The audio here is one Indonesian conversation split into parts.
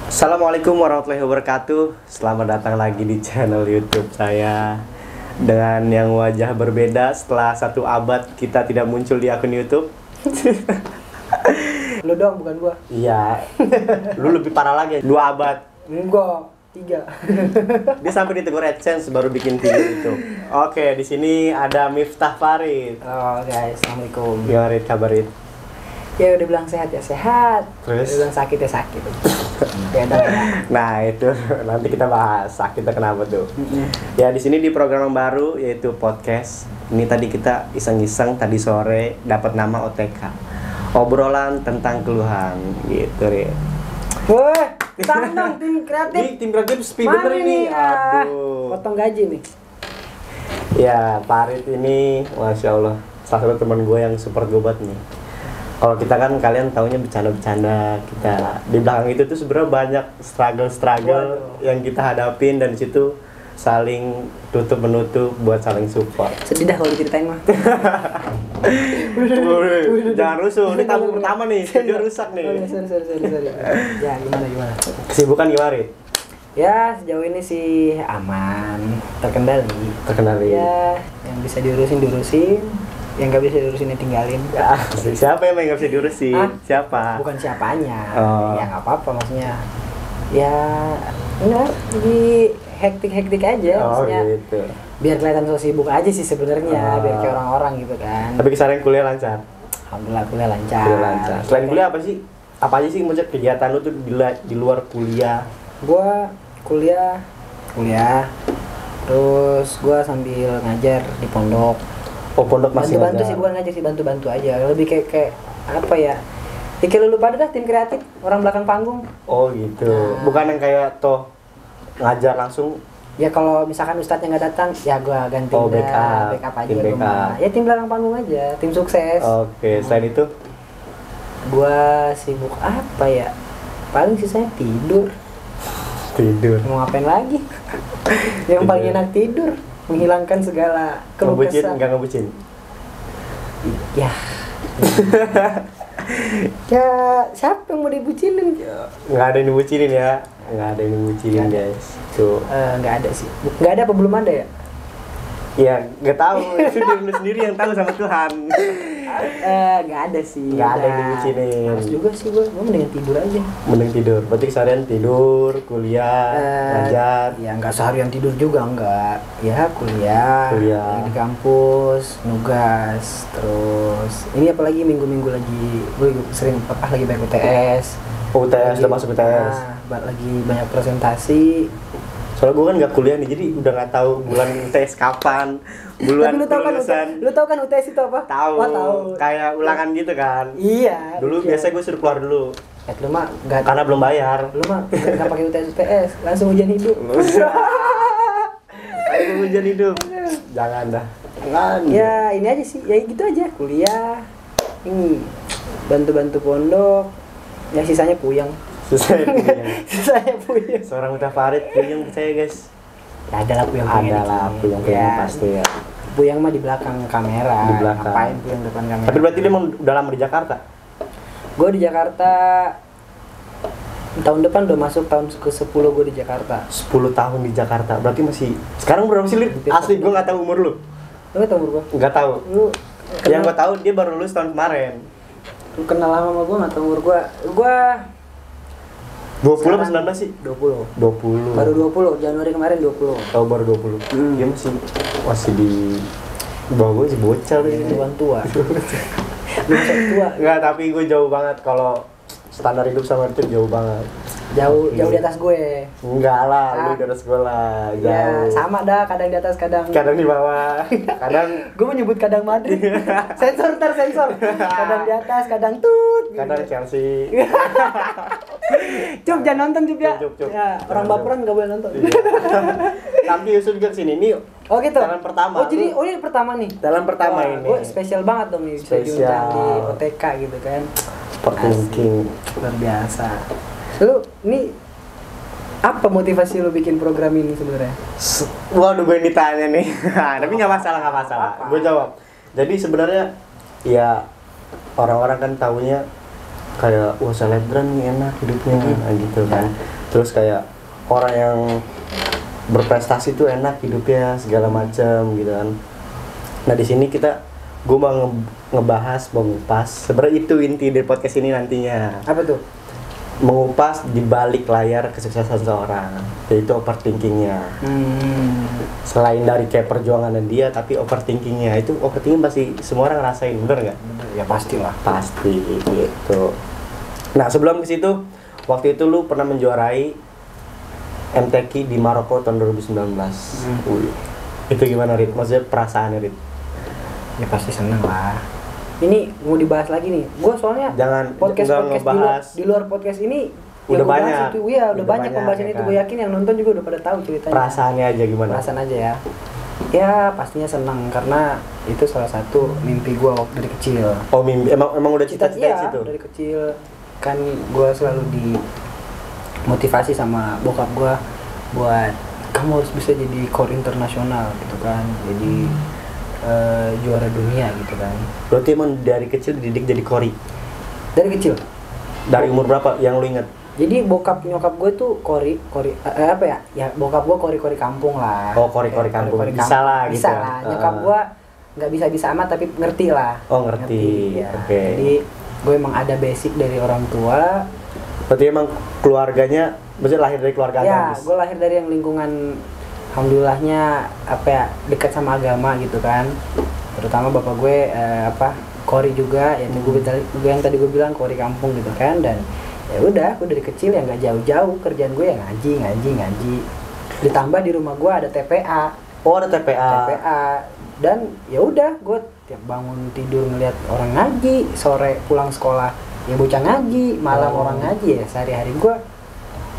Assalamualaikum warahmatullahi wabarakatuh. Selamat datang lagi di channel YouTube saya dengan yang wajah berbeda setelah 1 abad kita tidak muncul di akun YouTube. Lu doang bukan gua. Iya. Lu lebih parah lagi, 2 abad. Enggak, 3. Dia sampai ditegur AdSense baru bikin video itu. Oke, di sini ada Miftah Farid. Oh guys, assalamualaikum. Gimana Rid, kabar Rid? Ya udah bilang sehat ya sehat. Terus? Udah bilang sakit ya sakit. Beda ya. Nah itu nanti kita bahas sakitnya kenapa tuh. Ya di sini di program yang baru yaitu podcast. Ini tadi kita iseng-iseng tadi sore dapat nama OTK. Obrolan tentang keluhan gitu Rid. Woi, tangan dong tim kreatif. Ini tim kreatif sepi bener ini. Aduh. Potong gaji nih. Ya Farid ini Masya Allah salah satu teman gue yang support gue banget nih. Kalau kita kan kalian taunya bercanda-bercanda, kita di belakang itu tuh sebenarnya banyak struggle yang kita hadapin dan di situ saling tutup menutup buat saling support. Sedih dah kalau diceritain mah. Jangan rusuh, ini tamu pertama nih, video rusak nih. Oh, sorry. Ya gimana? Kesibukan gimana Rit? Ya sejauh ini sih aman, terkendali. Ya yang bisa diurusin. Yang nggak bisa diurusin ya tinggalin. Ya, siapa yang nggak bisa diurusin? Hah? Siapa? Bukan siapanya. Oh. Ya nggak apa-apa maksudnya. Ya ini lagi hektik aja Oh maksudnya. gitu. Biar kelihatan so sibuk aja sih sebenarnya, biar kayak orang-orang gitu kan. Tapi kesana kuliah lancar? Alhamdulillah kuliah lancar. Kuliah lancar. Selain kuliah apa sih? Apa aja sih maksudnya kegiatan lu tuh di luar kuliah? Gua kuliah. Terus gua sambil ngajar di pondok. Oh pondok masih Bantu-bantu ngajar. sih, bukan ngajar sih, bantu-bantu aja. Lebih kayak apa ya? Ya kayak lu pada dah tim kreatif, orang belakang panggung. Oh gitu. Nah. Bukan yang kayak toh ngajar langsung. Ya kalau misalkan ustadznya nggak datang, ya gua ganti Oh, backup aja tim di rumah. backup. Ya tim belakang panggung aja, tim sukses. Oke, selain itu Gua sibuk apa ya? Paling sisanya tidur. Mau ngapain lagi? Yang paling Tidur. enak tidur, menghilangkan segala keluh Ngebucin, kesah. enggak ngebucin? Ya. Ya, siapa yang mau dibucinin? Nggak ada yang dibucinin ya. Nggak ada yang dibucinin Nggak ada. guys. Tuh. Nggak ada sih. Nggak ada apa belum ada ya? Ya nggak tahu. Itu diri lu sendiri yang tahu sama Tuhan. Nggak ada sih. Nggak ada yang Udah. dibucinin. Males juga sih gua mendingan tidur aja. Mending tidur. Berarti keseharian tidur, kuliah, ngajar. Ya nggak seharian tidur juga enggak. Ya kuliah. Lagi di kampus, nugas, terus ini apalagi minggu-minggu lagi gue sering lagi banyak UTS. UTS udah masuk UTS. Lagi banyak presentasi. Soalnya gue kan nggak kuliah nih, jadi udah nggak tahu bulan UTS kapan, bulan Tapi kelulusan. lu tahu kan UTS itu apa? Tahu. Wah, tahu. Kayak ulangan gitu kan. Iya. Dulu iya. biasa gue suruh keluar dulu Lu mah nggak karena belum bayar. lu mah nggak pakai UTS, langsung ujian hidup. Ayo hujan hidup. Jangan dah. Jangan. Ya ini aja sih, ya gitu aja. Kuliah, ini bantu-bantu pondok, ya sisanya puyeng. Susah ya. Sisanya puyeng. Seorang Miftah Farid puyeng percaya guys. Ya ada lah puyeng. Ada lah puyeng pasti ya. Puyeng mah di belakang kamera. Di belakang. Ngapain puyeng depan kamera? Tapi berarti dia emang udah lama di Jakarta. Gue di Jakarta tahun depan udah masuk tahun ke-10 gue di Jakarta. 10 tahun di Jakarta. Berarti masih sekarang berapa sih Lid? Asli gue nggak tahu umur lu. Lu nggak tahu umur gue? Nggak tahu. Lu Yang gue tahu dia baru lulus tahun kemarin. Lu kenal lama sama gue nggak tahu umur gue? Gue 20 apa 19 sih? 20. 20. Baru 20, Januari kemarin 20. Tahu baru 20. Dia masih di bawah gue sih bocah Jangan ini. tuan tua. Lu sok tua. Enggak, tapi gue jauh banget kalau standar hidup sama itu jauh banget. Jauh di atas gue. Enggak lah, lu di atas gue lah. Ya, Jauh. sama dah, kadang di atas, kadang Kadang di bawah, kadang gue menyebut kadang Madrid. Sensor. Kadang di atas, kadang tut. kadang Chelsea. Cup jangan nonton Cup ya. Cup. Ya, orang baperan enggak boleh nonton. Iya. Tapi Yusuf juga kesini nih. Oh gitu. Dalam pertama. Oh jadi ini pertama nih. Dalam pertama ini. Gue spesial banget dong nih bisa diundang di OTK gitu kan. Perthinking. Luar biasa. Lu ini apa motivasi lu bikin program ini sebenarnya? Waduh, gue ditanya nih. Tapi nggak masalah. Gue jawab. Jadi sebenarnya ya orang-orang kan taunya kayak wah selebgram nih enak hidupnya gitu kan. Terus kayak orang yang berprestasi tuh enak hidupnya segala macam gitu kan. Nah di sini gue mau ngebahas, mengupas. Sebenarnya itu inti dari podcast ini nantinya. Apa tuh? Mengupas di balik layar kesuksesan seorang, yaitu overthinkingnya. Selain dari kayak perjuangannya dia, tapi overthinkingnya itu overthinking pasti semua orang ngerasain, bener nggak? Ya pastilah. Pasti gitu. Nah sebelum ke situ, waktu itu lu pernah menjuarai MTQ di Maroko tahun 2019. Itu gimana Rit? Maksudnya perasaannya Rit? Ya pasti seneng lah. Ini mau dibahas lagi nih. Gue soalnya podcast di luar podcast ini udah banyak. Udah banyak pembahasan itu. Kan? Gue yakin yang nonton juga udah pada tahu ceritanya. Perasaannya aja gimana? Perasaan aja ya. Ya pastinya senang karena itu salah satu mimpi gue dari kecil. Oh mimpi, emang udah cita-cita situ? Dari kecil kan gue selalu dimotivasi sama bokap gue buat kamu harus bisa jadi core internasional gitu kan, jadi juara dunia gitu kan. Berarti emang dari kecil dididik jadi kori? Dari kecil. Dari umur berapa yang lu inget? Jadi bokap nyokap gue tuh kori apa ya? Ya bokap gue kori kampung lah. Oh kori kampung. Bisa lah gitu. Bisa lah. Nyokap gue nggak bisa amat tapi ngerti lah. Oh ngerti. Ya. Oke. Jadi gue emang ada basic dari orang tua. Berarti emang keluarganya, maksudnya lahir dari keluarga agamis? Ya, gue lahir dari yang lingkungan alhamdulillahnya dekat sama agama gitu kan. Terutama bapak gue kori juga, yang tadi gue bilang kori kampung gitu kan. Dan ya udah, gue dari kecil ya nggak jauh-jauh kerjaan gue ya ngaji. Ditambah di rumah gue ada TPA. Oh ada TPA. Dan ya udah, gue tiap bangun tidur ngeliat orang ngaji, sore pulang sekolah ya bocah ngaji, malam orang ngaji ya sehari-hari gue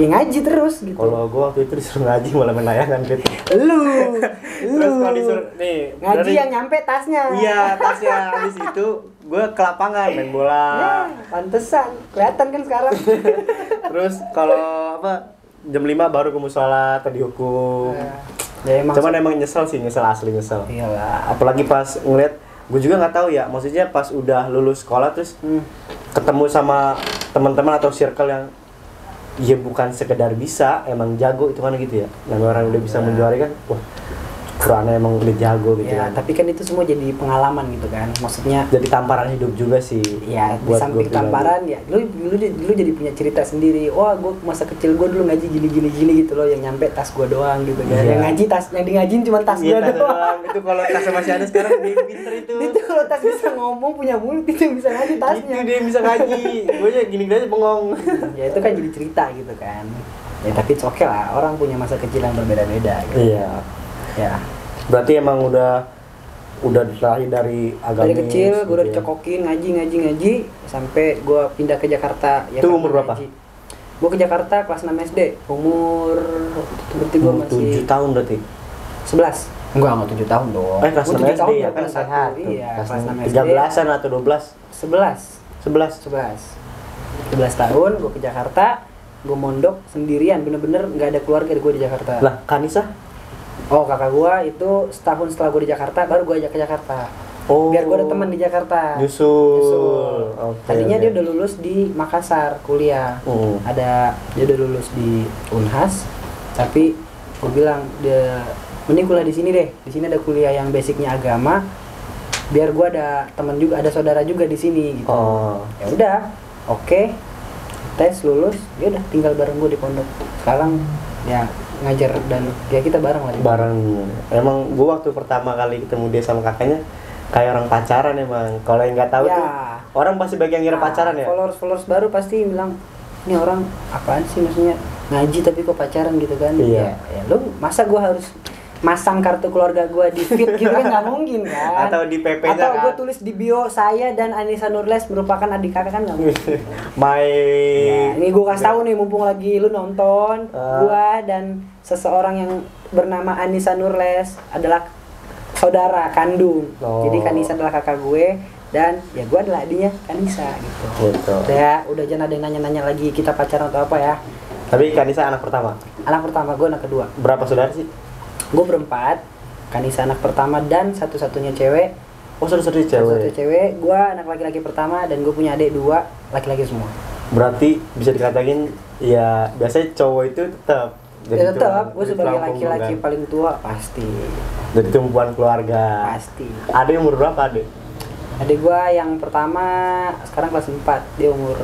ya ngaji terus gitu. Kalau gue waktu itu disuruh ngaji malah main layangan gitu. Terus kalau disuruh nih ngaji yang nyampe tasnya. Iya tasnya. Habis itu gue ke lapangan main bola. Ya pantesan kelihatan kan sekarang. Terus kalau jam 5 baru ke musola atau dihukum. Ya, emang nyesel asli. Iyalah. Apalagi pas ngeliat, gue juga nggak tahu ya, maksudnya pas udah lulus sekolah terus ketemu sama teman-teman atau circle yang ya bukan sekedar bisa, emang jago itu kan gitu ya. Namanya orang udah bisa menjuarai kan, wah Qurannya emang udah jago gitu ya, kan. Tapi kan itu semua jadi pengalaman gitu kan, maksudnya jadi tamparan hidup juga sih. Ya di samping tamparan ya, lu jadi punya cerita sendiri. Wah gue masa kecil gue dulu ngaji gini gitu loh, yang nyampe tas gue doang gitu kan. Yang ngaji yang di ngajiin cuma tas gue doang. Itu kalau tasnya masih ada sekarang dia pinter itu. Itu kalau tas bisa ngomong, punya mulut, itu yang bisa ngaji tasnya. Itu dia yang bisa ngaji. Gue aja gini aja bengong. Ya itu kan jadi cerita gitu kan. Ya tapi it's okay lah, orang punya masa kecil yang berbeda-beda gitu. Iya. Ya. Berarti emang udah lahir dari agamis. Dari kecil gue udah dicokokin ngaji sampai gue pindah ke Jakarta. Ya, itu umur berapa? Gue ke Jakarta kelas 6 SD. Umur berarti gue masih 7 tahun berarti. 11. Enggak 7 tahun dong. Kelas 6 SD ya kan sehat. Iya, kelas 6 SD. 13-an atau 12? 11 tahun gue ke Jakarta. Gue mondok sendirian, bener-bener nggak ada keluarga gue di Jakarta. Lah, Kanisa? Oh, kakak gue itu setahun setelah gue di Jakarta, baru gue ajak ke Jakarta. Oh. Biar gue ada teman di Jakarta. Nyusul. Tadinya dia udah lulus di Makassar kuliah. Dia udah lulus di Unhas, tapi gue bilang dia mending kuliah di sini deh. Di sini ada kuliah yang basicnya agama. Biar gue ada teman juga, ada saudara juga di sini gitu. Oh. Ya udah, oke. Tes lulus, ya udah tinggal bareng gue di pondok. Sekarang ya ngajar dan ya kita bareng lah. Bareng. Emang gue waktu pertama kali ketemu dia sama kakaknya kayak orang pacaran emang. Kalau yang nggak tahu ya, tuh orang pasti bagian ngira pacaran ya. Followers baru pasti bilang ini orang apaan sih, maksudnya ngaji tapi kok pacaran gitu kan. Iya. Ya lu masa gue harus masang kartu keluarga gue di feed gitu kan, nggak mungkin kan. Atau di PP-nya atau kan. gue tulis di bio saya dan Anissa Nurles merupakan adik kakak kan, nggak mungkin. Ini gue kasih tahu nih mumpung lagi lu nonton, gue dan seseorang yang bernama Anissa Nurles adalah saudara kandung. Jadi Kanisa adalah kakak gue dan ya gue adalah adiknya Kanisa gitu. Udah jangan ada yang nanya-nanya lagi kita pacaran atau apa ya. Tapi Kanisa anak pertama? Anak pertama, gue anak kedua. Berapa saudara sih? Gue berempat. Kanisa anak pertama dan satu-satunya cewek. Oh, satu-satunya cewek. Satu-satunya cewek. Gue anak laki-laki pertama dan gue punya adik 2 laki-laki semua. Berarti bisa dikatakan Iya, biasanya cowok itu tetap Ya tetap, gue sebagai laki-laki paling tua pasti. Jadi tumpuan keluarga. Pasti. Ada yang umur berapa adek? Adik gue yang pertama sekarang kelas 4, dia umur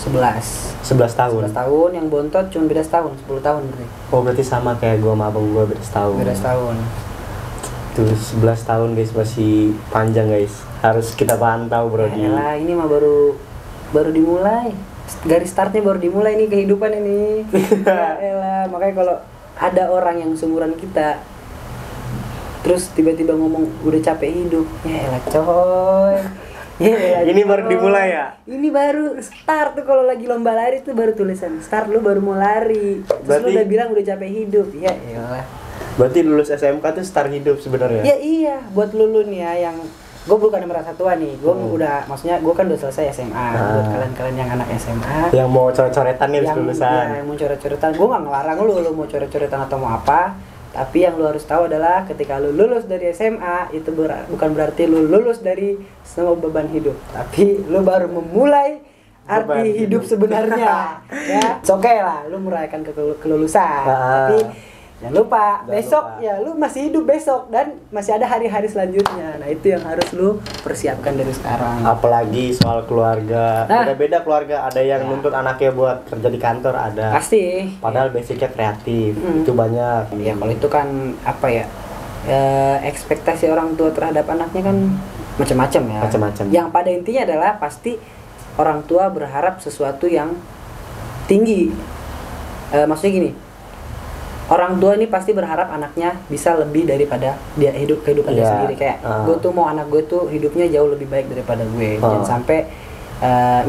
11 tahun. 11 tahun, yang bontot cuma beda setahun, 10 tahun berarti. Oh berarti sama kayak gue sama abang gue beda setahun. Beda setahun. Tuh 11 tahun guys, masih panjang guys. Harus kita pantau bro. Yaelah, ini mah baru dimulai. Garis startnya baru dimulai nih kehidupan ini. Yaelah, makanya kalau ada orang yang seumuran kita terus tiba-tiba ngomong udah capek hidup, ya elah coy. Ya, ini baru dimulai ya? Ini baru start tuh, kalau lagi lomba lari tuh baru tulisan start, lu baru mau lari. Terus berarti, lu udah bilang udah capek hidup, ya elah. Berarti lulus SMK tuh start hidup sebenarnya? Ya iya, buat lu nih ya yang gue bukan merasa tua nih, gue udah, maksudnya gue kan udah selesai SMA. Buat kalian-kalian yang anak SMA yang mau coret-coretan nih lulusan, yang mau coret-coretan, gue nggak ngelarang lu mau coret-coretan atau mau apa, tapi yang lu harus tahu adalah ketika lu lulus dari SMA itu bukan berarti lu lulus dari semua beban hidup, tapi lu baru memulai arti hidup sebenarnya. Ya, oke lah, lu merayakan kelulusan, tapi jangan lupa besok ya lu masih hidup besok dan masih ada hari-hari selanjutnya. Nah itu yang harus lu persiapkan dari sekarang. Apalagi soal keluarga, beda-beda keluarga. Ada yang nuntut anaknya buat kerja di kantor, ada. Pasti. Padahal basicnya kreatif, itu banyak. Ya kalau itu kan apa ya, ekspektasi orang tua terhadap anaknya kan macam-macam ya. Macam-macam. Yang pada intinya adalah pasti orang tua berharap sesuatu yang tinggi. Maksudnya gini. Orang tua ini pasti berharap anaknya bisa lebih daripada dia kehidupan dia sendiri. Kayak gue tuh mau anak gue tuh hidupnya jauh lebih baik daripada gue. Jangan sampai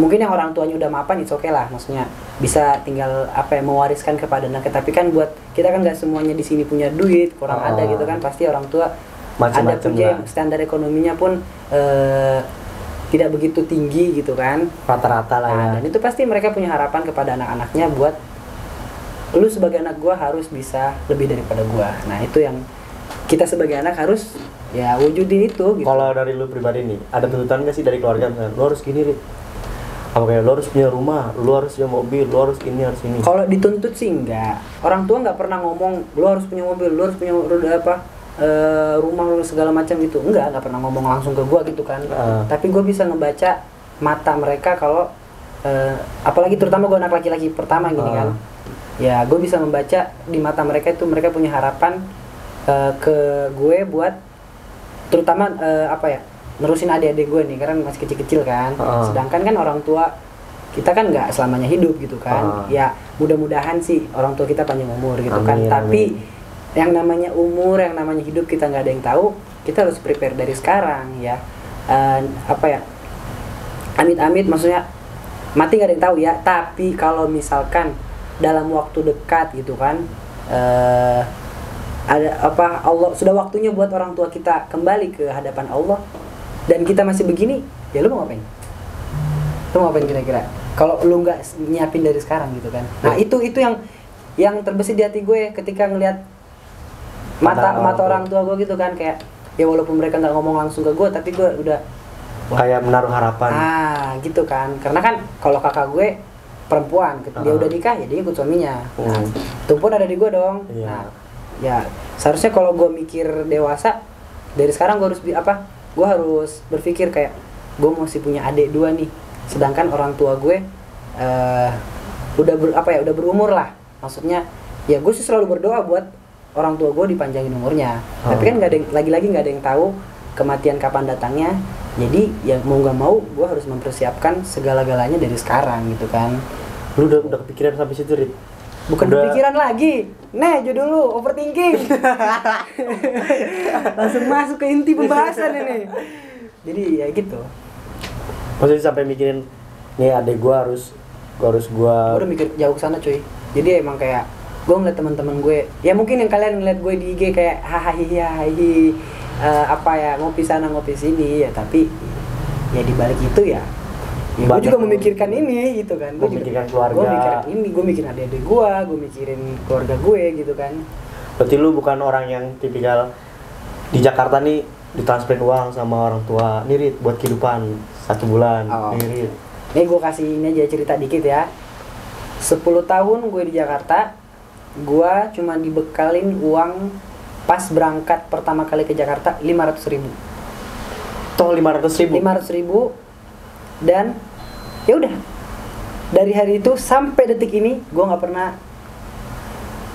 mungkin yang orang tuanya udah mapan itu oke lah, maksudnya bisa tinggal apa ya, mewariskan kepada anaknya. Tapi kan buat kita kan nggak semuanya di sini punya duit, kurang ada gitu kan. Pasti orang tua ada punya standar ekonominya pun tidak begitu tinggi gitu kan, rata-rata lah ya. Dan itu pasti mereka punya harapan kepada anak-anaknya buat lu sebagai anak gua harus bisa lebih daripada gua. Nah itu yang kita sebagai anak harus ya wujudin itu gitu. Kalau dari lu pribadi nih, ada tuntutan gak sih dari keluarga misalnya, lu harus gini Rit, apa kayak lu harus punya rumah, lu harus punya mobil, lu harus ini harus ini? Kalau dituntut sih enggak. Orang tua nggak pernah ngomong lu harus punya mobil, lu harus punya rumah lu segala macam gitu. Nggak pernah ngomong langsung ke gua gitu kan. Tapi gua bisa ngebaca mata mereka kalau apalagi terutama gua anak laki-laki pertama gini kan. Ya gue bisa membaca di mata mereka itu, mereka punya harapan ke gue buat terutama apa ya, nerusin adik-adik gue nih karena masih kecil-kecil kan. Sedangkan kan orang tua kita kan nggak selamanya hidup gitu kan. Ya mudah-mudahan sih orang tua kita panjang umur gitu kan. Tapi yang namanya umur, yang namanya hidup kita nggak ada yang tahu. Kita harus prepare dari sekarang ya. Apa ya, amit-amit maksudnya mati nggak ada yang tahu ya. Tapi kalau misalkan dalam waktu dekat gitu kan, ada apa, Allah sudah waktunya buat orang tua kita kembali ke hadapan Allah dan kita masih begini, ya lu mau ngapain? Lu mau ngapain kira-kira? Kalau lu nggak nyiapin dari sekarang gitu kan. Nah itu yang terbesit di hati gue ketika ngelihat mata orang tua gue gitu kan, kayak ya walaupun mereka nggak ngomong langsung ke gue, tapi gue udah kayak menaruh harapan. Gitu kan, karena kan kalau kakak gue perempuan, dia udah nikah ya dia ikut suaminya. Nah, itu pun ada di gue dong. Nah, ya seharusnya kalau gue mikir dewasa dari sekarang gue harus gue harus berpikir kayak gue masih punya adik 2 nih. Sedangkan orang tua gue udah berumur lah. Maksudnya ya gue sih selalu berdoa buat orang tua gue dipanjangin umurnya. Tapi kan nggak ada lagi-lagi nggak ada yang tahu kematian kapan datangnya. Jadi ya mau nggak mau gue harus mempersiapkan segala-galanya dari sekarang gitu kan. Lu udah kepikiran sampai situ, Rit? Bukan kepikiran lagi. Judul lu overthinking. Langsung masuk ke inti pembahasan ini. Jadi ya gitu. Maksudnya sampai mikirin nih adek gua harus gua udah mikir jauh ke sana cuy. Jadi emang kayak gue ngeliat teman-teman gue, ya mungkin yang kalian ngeliat gue di IG kayak hahaha apa ya, ngopi sana ngopi sini ya, tapi ya di balik itu ya gue juga memikirkan ini gitu kan. Gue memikirkan keluarga, gue mikirin ini, gue mikirin adik-adik gue mikirin keluarga gue gitu kan. Berarti lu bukan orang yang tipikal di Jakarta nih ditransferin uang sama orang tua, nih Rit, buat kehidupan 1 bulan. Nih Rit, nih gue kasih ini aja cerita dikit ya. 10 tahun gue di Jakarta, gue cuma dibekalin uang pas berangkat pertama kali ke Jakarta 500.000. Toh 500.000. 500.000 dan ya udah. Dari hari itu sampai detik ini gue nggak pernah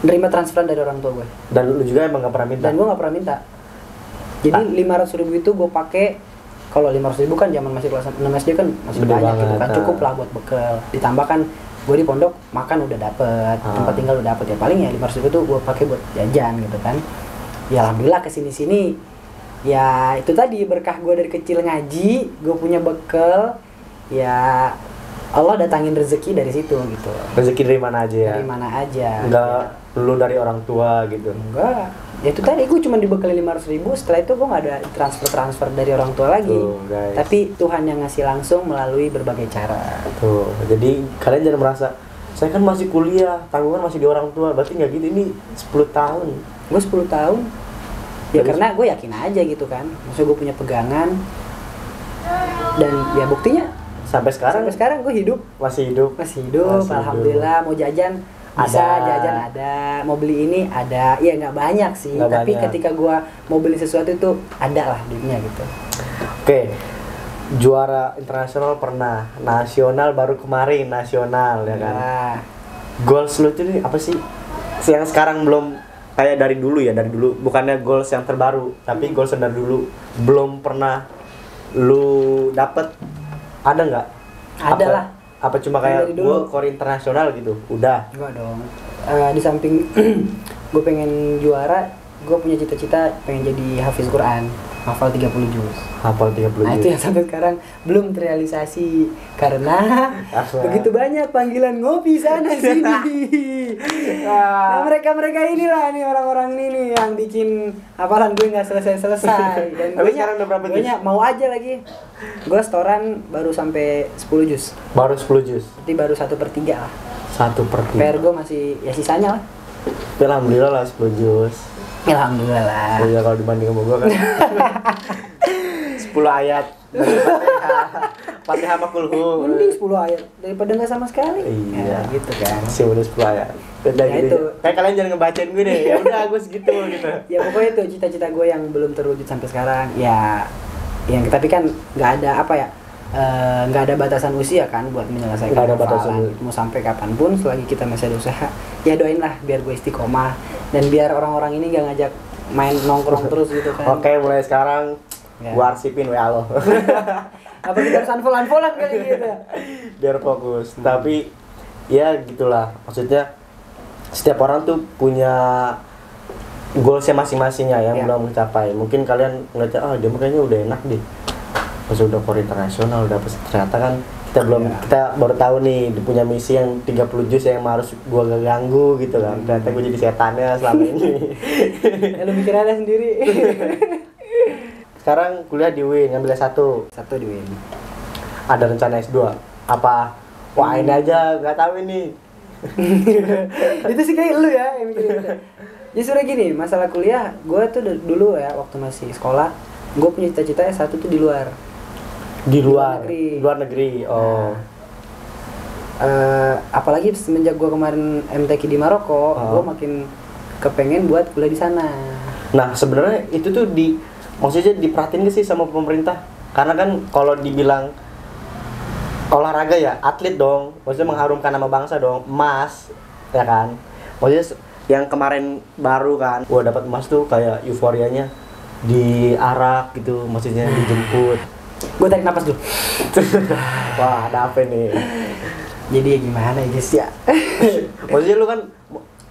nerima transferan dari orang tua gue. Dan lu juga emang nggak pernah minta? Dan gue nggak pernah minta. Jadi 500.000 itu gue pakai, kalau 500.000 kan zaman masih kelas 6 SD kan masih Gede banyak banget, gitu kan, cukup lah buat bekal. Ditambahkan gue di pondok makan udah dapet, tempat tinggal udah dapet, ya paling ya 500.000 itu gue pakai buat jajan gitu kan. Ya alhamdulillah kesini-sini ya itu tadi berkah gue dari kecil ngaji, gue punya bekal, ya Allah datangin rezeki dari situ gitu. Rezeki dari mana aja ya? Dari mana aja. Enggak lu dari orang tua gitu? Enggak. Ya itu tadi gue cuma dibekali 500.000, setelah itu gue nggak ada transfer dari orang tua lagi. Tuh, guys. Tapi Tuhan yang ngasih langsung melalui berbagai cara. Tuh, jadi kalian jangan merasa saya kan masih kuliah, tanggungan masih di orang tua, berarti nggak gitu, ini 10 tahun. Gue 10 tahun. Ya Terus? karena gue yakin aja gitu kan. Maksudnya gue punya pegangan. Dan ya buktinya Sampai sekarang gue hidup. masih hidup. Masih hidup, Masih alhamdulillah. Mau jajan bisa, jajan ada, mau beli ini ada. Ya nggak banyak sih, Nggak tapi banyak. ketika gue mau beli sesuatu itu ada lah duitnya gitu. Oke. Juara internasional pernah, nasional baru kemarin nasional ya kan. Nah, Goals lu itu nih apa sih? Yang sekarang belum kayak dari dulu ya, dari dulu. Bukannya goals yang terbaru, tapi goals yang dari dulu belum pernah lu dapet. Ada nggak? Ada Apa- lah. Apa cuma Yang kayak dari dulu. gue core internasional gitu? Udah. enggak dong. Di samping gue pengen juara, gue punya cita-cita pengen jadi hafiz Quran, hafal 30 juz. Hafal 30 Nah itu juz. yang sampai sekarang belum terrealisasi karena begitu banyak panggilan ngopi sana sini. Nah, mereka inilah nih orang-orang ini nih yang bikin hafalan gue nggak selesai. Dan Tapi gue sekarang udah berapa juz? mau aja lagi. Gue setoran baru sampai 10 juz. Baru 10 juz. Berarti baru 1/3 lah. 1/3. PR gue masih ya sisanya lah. Tapi alhamdulillah lah 10 juz. Alhamdulillah lah. Ya kalau dibanding sama gua kan 10 ayat dari Fatihah sama kulhu. Mending 10 ayat daripada nggak sama sekali. Iya. Ya, gitu kan. Sih udah 10 ayat. Udah Ya gitu. itu. Kayak kalian jangan ngebacain gue deh. Ya udah gue segitu gitu. Ya pokoknya itu cita-cita gue yang belum terwujud sampai sekarang. Ya yang tapi kan nggak ada apa ya, nggak ada batasan usia kan buat menyelesaikan Nggak ada batasan hafalan. usia. Mau sampai kapanpun selagi kita masih ada usaha, ya doain lah biar gue istiqomah dan biar orang-orang ini gak ngajak main nongkrong terus gitu kan. Oke, mulai sekarang Ya. gua arsipin WA lo. Apa kita harus unfollow kali gitu. Biar fokus. Tapi ya gitulah. Maksudnya setiap orang tuh punya goalsnya masing-masing ya yang Ya. belum mencapai. Mungkin kalian ngeliat, dia mah kayaknya udah enak deh. Pas udah core internasional udah pas ternyata kan kita belum, Ya. kita baru tahu nih dia punya misi yang 30 juz yang harus gua gak ganggu gitu kan. Ternyata gua jadi setannya selama ini. Ya, lu mikir aja sendiri. Sekarang kuliah di UIN ngambil S1. Satu di win. Ada rencana S2 apa? Wah ini aja nggak tahu ini. Itu sih kayak lu ya yang mikir gitu. Justru gini, masalah kuliah, gue tuh dulu ya waktu masih sekolah, gue punya cita-cita S1 tuh di luar. Di luar negeri. luar negeri. Oh. Apalagi semenjak gue kemarin MTQ di Maroko, gue makin kepengen buat kuliah di sana. Nah sebenarnya itu tuh maksudnya diperhatiin gak sih sama pemerintah? Karena kan kalau dibilang olahraga ya atlet dong, maksudnya mengharumkan nama bangsa dong, emas ya kan. Maksudnya yang kemarin baru kan, gua dapat emas tuh kayak euforianya diarak gitu, maksudnya dijemput. Gue tarik napas dulu. Wah ada apa nih? Jadi ya gimana ya guys ya? Maksudnya lu kan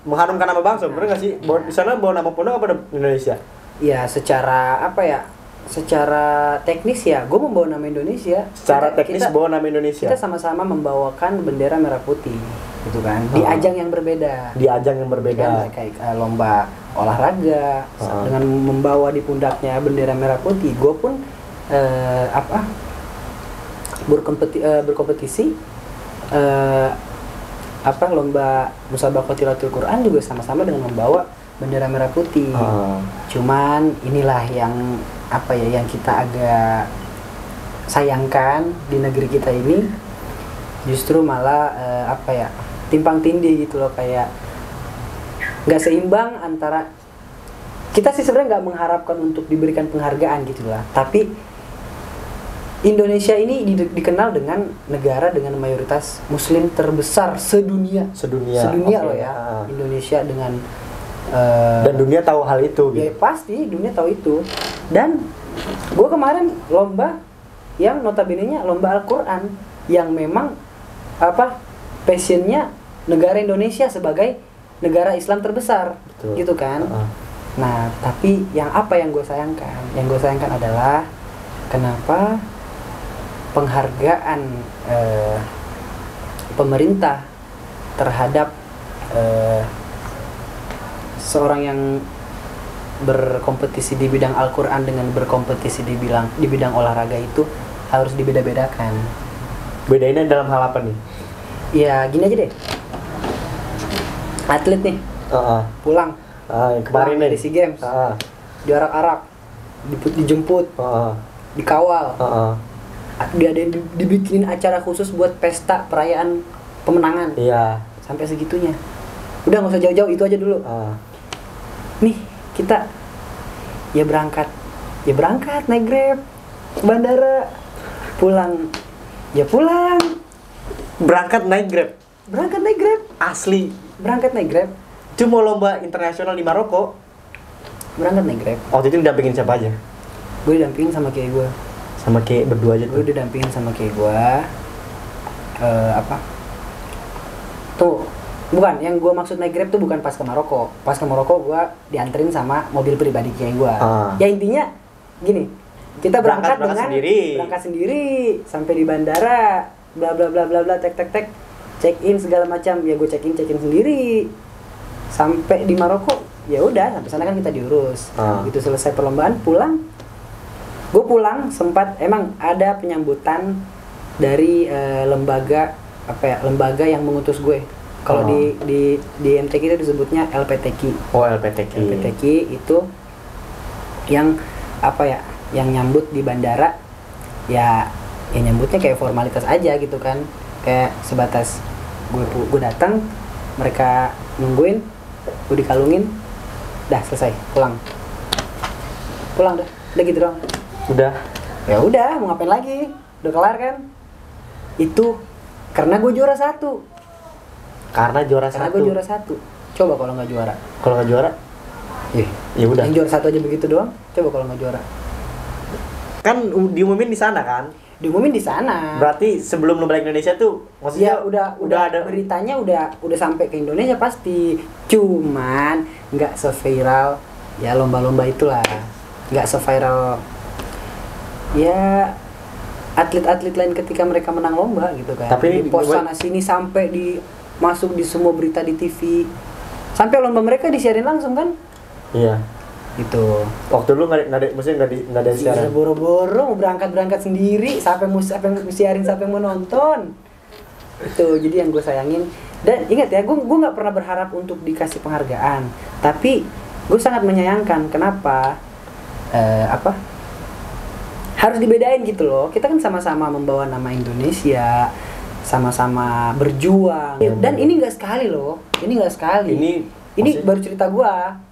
mengharumkan nama bangsa, bener gak sih? Di sana bawa nama pondok apa Indonesia? Ya secara apa ya? Secara teknis ya, gue membawa nama Indonesia. Secara teknis bawa nama Indonesia. Kita sama-sama membawakan bendera merah putih, gitu kan? Di ajang yang berbeda. Di ajang yang berbeda. Kan, kayak lomba olahraga dengan membawa di pundaknya bendera merah putih. Gue pun berkompetisi lomba musabaqah tilawatil Quran juga sama-sama dengan membawa bendera merah putih. Cuman inilah yang yang kita agak sayangkan di negeri kita ini, justru malah timpang tindih gitu loh, kayak nggak seimbang antara kita sih sebenarnya nggak mengharapkan untuk diberikan penghargaan gitu lah, tapi Indonesia ini dikenal dengan negara dengan mayoritas Muslim terbesar sedunia Okay. loh ya. Indonesia dengan dan dunia tahu hal itu ya gitu. pasti dunia tahu itu. Dan gue kemarin lomba yang notabene-nya lomba Al-Quran yang memang passionnya negara Indonesia sebagai negara Islam terbesar. Betul. Gitu kan. Nah, tapi yang gue sayangkan adalah kenapa penghargaan pemerintah terhadap seorang yang berkompetisi di bidang Al-Quran dengan berkompetisi di bidang olahraga itu harus dibeda-bedakan. Bedainnya dalam hal apa nih? Ya gini aja deh, atlet nih pulang kemarin dari SEA Games, diarak-arak, dijemput, dikawal, dia ada dibikinin acara khusus buat pesta perayaan pemenangan. Iya. Sampai segitunya. Udah nggak usah jauh-jauh, itu aja dulu. Nih kita ya berangkat naik Grab ke bandara, pulang Berangkat naik Grab asli, berangkat naik Grab. Cuma lomba internasional di Maroko. Berangkat naik Grab. Waktu itu didampingin siapa aja? Gue didampingin sama kayak gue. Sama kayak berdua aja tuh. Gue didampingin sama kayak gue. Tuh, bukan, yang gue maksud naik Grab tuh bukan pas ke Maroko. Pas ke Maroko gue dianterin sama mobil pribadi kayak gue. Ya intinya gini, kita berangkat sendiri sampai di bandara, bla bla bla bla bla, tek check in segala macam. Ya gue check in sendiri. Sampai di Maroko, ya udah sampai sana kan kita diurus. Gitu selesai perlombaan, gue pulang sempat emang ada penyambutan dari lembaga yang mengutus gue. Kalau di MTQ itu disebutnya LPTQ. LPTQ itu yang yang nyambut di bandara. Ya nyambutnya kayak formalitas aja gitu kan, kayak sebatas gue datang, mereka nungguin, gue dikalungin, dah selesai, pulang dah gitu doang. Ya udah, mau ngapain lagi, udah kelar kan. Itu karena gue juara satu. Coba kalau nggak juara, ya udah. Yang juara satu aja begitu doang. Coba kalau nggak juara. Kan diumumin di sana kan? Diumumin di sana. Berarti sebelum lo balik Indonesia tuh, maksudnya ya, udah ada beritanya, udah sampai ke Indonesia pasti. Cuman nggak seviral ya lomba-lomba itulah. Nggak seviral ya atlet-atlet lain ketika mereka menang lomba gitu kan. Tapi di pos sana sini sampai masuk di semua berita di TV. Sampai lomba mereka disiarin langsung kan? Iya. Gitu. Waktu lu nggak ada siaran. Boro-boro mau berangkat sendiri, siapa yang siarin, siapa yang mau nonton. Itu jadi yang gue sayangin. Dan ingat ya, gue nggak pernah berharap untuk dikasih penghargaan, tapi gue sangat menyayangkan kenapa harus dibedain gitu loh. Kita kan sama-sama membawa nama Indonesia, sama-sama berjuang. Dan ini nggak sekali loh, ini baru cerita gue.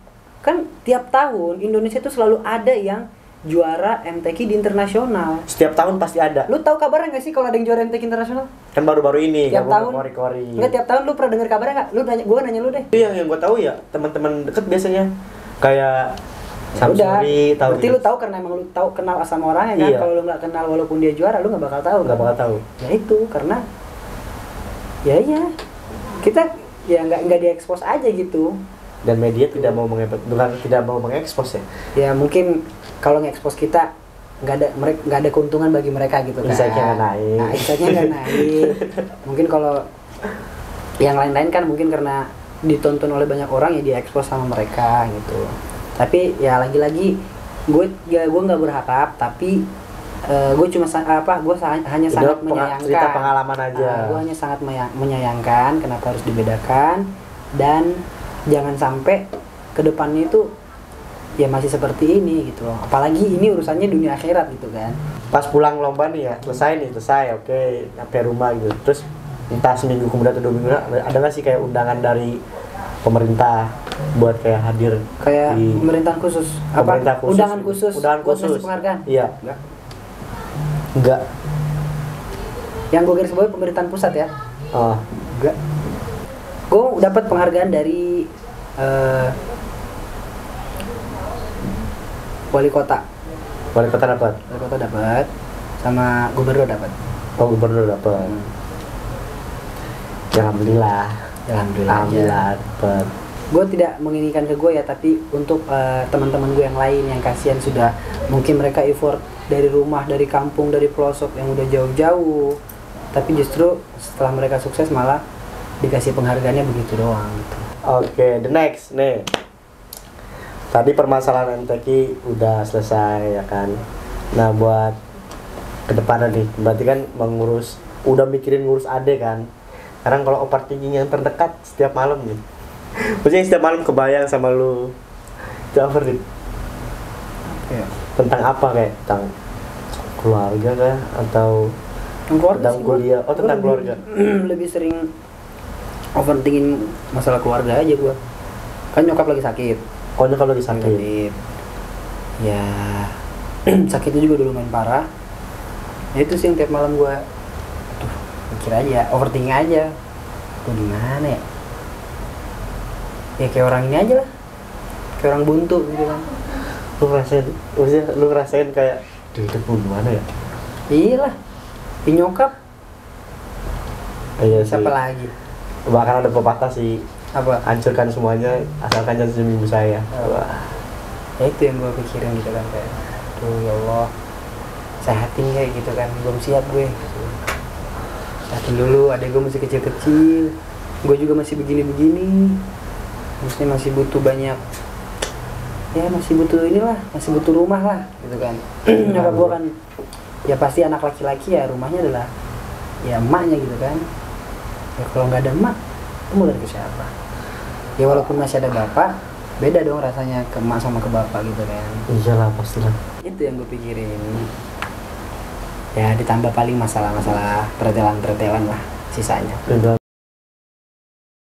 Kan tiap tahun Indonesia itu selalu ada yang juara MTQ di internasional. Setiap tahun pasti ada. Lu tahu kabarnya nggak sih kalau ada yang juara MTQ internasional? Kan baru-baru ini. Tiap tahun. Kori-kori. Enggak, tiap tahun lu pernah dengar kabarnya nggak? Gue nanya lu deh. Itu yang gue tahu ya, teman-teman deket biasanya kayak Samsuri, tahu. Berarti lu tahu karena emang lu tahu kenal sama orangnya kan? Iya. Kalau lu nggak kenal walaupun dia juara, lu nggak bakal tahu. Ya itu karena ya kita ya nggak diekspos aja gitu. Dan media tidak mau mengekspos ya. Ya mungkin kalau ngekspos kita nggak ada keuntungan bagi mereka gitu kan. Insightnya nggak naik. Mungkin kalau yang lain-lain kan mungkin karena ditonton oleh banyak orang ya diekspos sama mereka gitu. Tapi ya lagi-lagi gue nggak berharap, tapi gue cuma hanya sangat menyayangkan. Cerita pengalaman aja. Gue hanya sangat menyayangkan kenapa harus dibedakan, dan jangan sampai kedepannya itu ya masih seperti ini gitu loh. Apalagi ini urusannya dunia akhirat gitu kan. Pas pulang lomba nih ya, selesai, oke, sampai rumah gitu. Terus entah seminggu kemudian atau 2 minggu, ada nggak sih kayak undangan dari pemerintah buat kayak hadir kayak di pemerintahan khusus pemerintah apa undangan khusus undangan buat khusus ngasih penghargaan? iya enggak Yang gue garis bawahi pemerintahan pusat ya. oh Enggak. Gue dapat penghargaan dari wali kota. wali kota dapat Wali kota dapat, sama gubernur dapat. oh gubernur dapat ya alhamdulillah Alhamdulillah dapat. Gue tidak menginginkan ke gue ya, tapi untuk teman-teman gue yang lain yang kasihan sudah mungkin mereka effort dari rumah, dari kampung, dari pelosok yang udah jauh-jauh, tapi justru setelah mereka sukses malah dikasih penghargaannya begitu doang gitu. Oke, the next nih. Tadi permasalahan MTQ udah selesai ya kan. Nah, buat kedepannya nih, berarti kan udah mikirin ngurus ade kan. Sekarang kalau overthinking yang terdekat setiap malam nih. Maksudnya setiap malam kebayang sama lu. Itu apa nih? Ya. Tentang apa kayak? Tentang keluarga kah? Atau tentang kuliah? Oh, tentang keluarga. Lebih sering overthinking masalah keluarga aja gua. Kan nyokap lagi sakit. Oh, nyokap lagi sakit. Ya, sakitnya juga dulu main parah. Ya itu sih yang tiap malam gua mikir aja, overthinking aja. Gua gimana ya? Ya kayak orang ini aja lah. Kayak orang buntu gitu kan. Lu ngerasain kayak hidup gimana ya? Iyalah. Di nyokap. Iya siapa sih. Lagi? Bahkan ada pepatah sih, Apa? hancurkan semuanya asalkan jangan senyum ibu saya. Wah. Ya itu yang gue pikirin gitu kan, kayak tuh ya Allah, sehatin kayak gitu kan, belum siap gue. Sehatin dulu, adek gue masih kecil-kecil, gue juga masih begini-begini, maksudnya masih butuh banyak, ya masih butuh inilah, masih butuh rumah lah gitu kan. Nyokap gue kan ya pasti anak laki-laki ya rumahnya adalah ya emaknya gitu kan. Ya kalau nggak ada emak, mau dari ke siapa? Ya walaupun masih ada bapak, beda dong rasanya ke emak sama ke bapak gitu kan. Iyalah pastilah. Itu yang gue pikirin. Ya ditambah paling masalah-masalah pertelan lah sisanya.